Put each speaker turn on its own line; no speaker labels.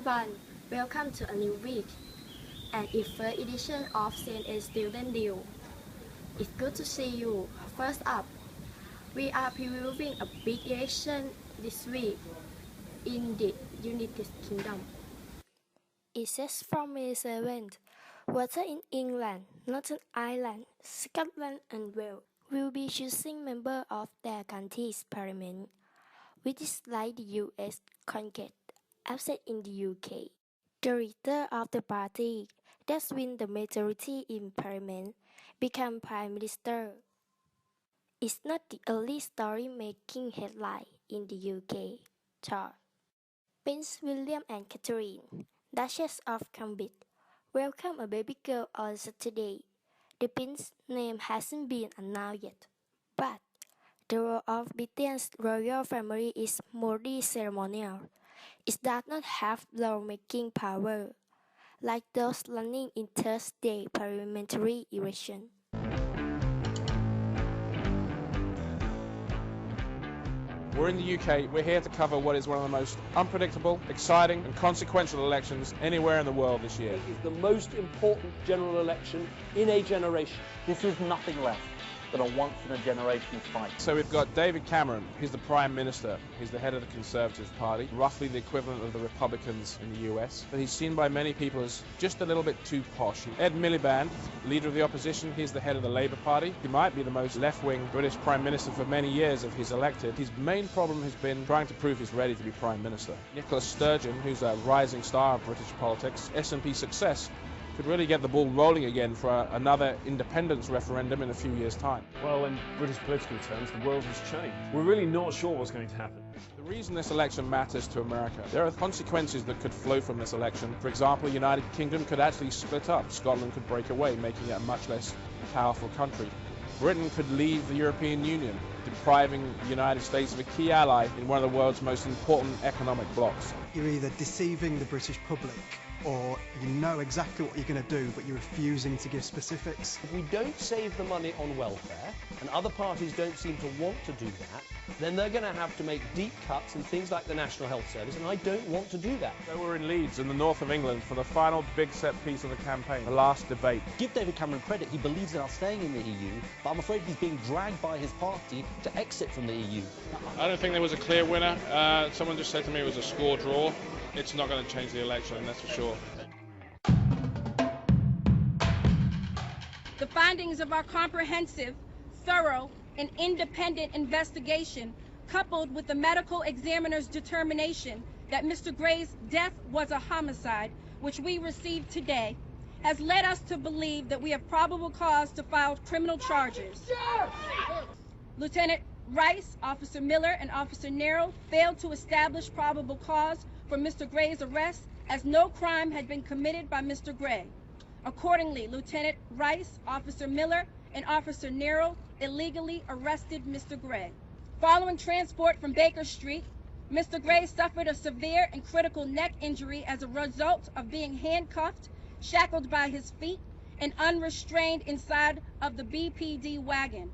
everyone, welcome to a new week, and its first edition of CNA Student Deal. It's good to see you. First up, we are previewing a big election this week in the United Kingdom. It says from May 7th, voters in England, Northern Ireland, Scotland and Wales will be choosing members of their country's parliament, which is like the US Congress, absent in the UK. The leader of the party that wins the majority in parliament becomes prime minister. It's not the only story making headline in the UK, though. Prince William and Catherine, Duchess of Cambridge, welcomed a baby girl on Saturday. The prince's name hasn't been announced yet, but the role of Britain's royal family is mostly ceremonial. It does not have law-making power, like those running in Thursday parliamentary election.
We're in the UK, we're here to cover what is one of the most unpredictable, exciting and consequential elections anywhere in the world this year.
It is the most important general election in a generation.
This is nothing less than a once-in-a-generation fight.
So we've got David Cameron, he's the Prime Minister, he's the head of the Conservative Party, roughly the equivalent of the Republicans in the US, but he's seen by many people as just a little bit too posh. Ed Miliband, leader of the opposition, he's the head of the Labour Party. He might be the most left-wing British Prime Minister for many years if he's elected. His main problem has been trying to prove he's ready to be Prime Minister. Nicola Sturgeon, who's a rising star of British politics, SNP success, could really get the ball rolling again for another independence referendum in a few years' time.
Well, in British political terms, the world has changed. We're really not sure what's going to happen.
The reason this election matters to America, there are consequences that could flow from this election. For example, the United Kingdom could actually split up. Scotland could break away, making it a much less powerful country. Britain could leave the European Union, depriving the United States of a key ally in one of the world's most important economic blocs.
You're either deceiving the British public or you know exactly what you're going to do, but you're refusing to give specifics.
If we don't save the money on welfare, and other parties don't seem to want to do that, then they're going to have to make deep cuts in things like the National Health Service, and I don't want to do that.
So we're in Leeds, in the north of England, for the final big set piece of the campaign, the last debate.
Give David Cameron credit, he believes in us staying in the EU, but I'm afraid he's being dragged by his party to exit from the EU.
I don't think there was a clear winner. Someone just said to me it was a score draw. It's not going to change the election, that's for sure.
The findings of our comprehensive, thorough, and independent investigation, coupled with the medical examiner's determination that Mr. Gray's death was a homicide, which we received today, has led us to believe that we have probable cause to file criminal charges. Lieutenant Rice, Officer Miller, and Officer Nero failed to establish probable cause for Mr. Gray's arrest, as no crime had been committed by Mr. Gray. Accordingly, Lieutenant Rice, Officer Miller, and Officer Nero illegally arrested Mr. Gray. Following transport from Baker Street, Mr. Gray suffered a severe and critical neck injury as a result of being handcuffed, shackled by his feet, and unrestrained inside of the BPD wagon.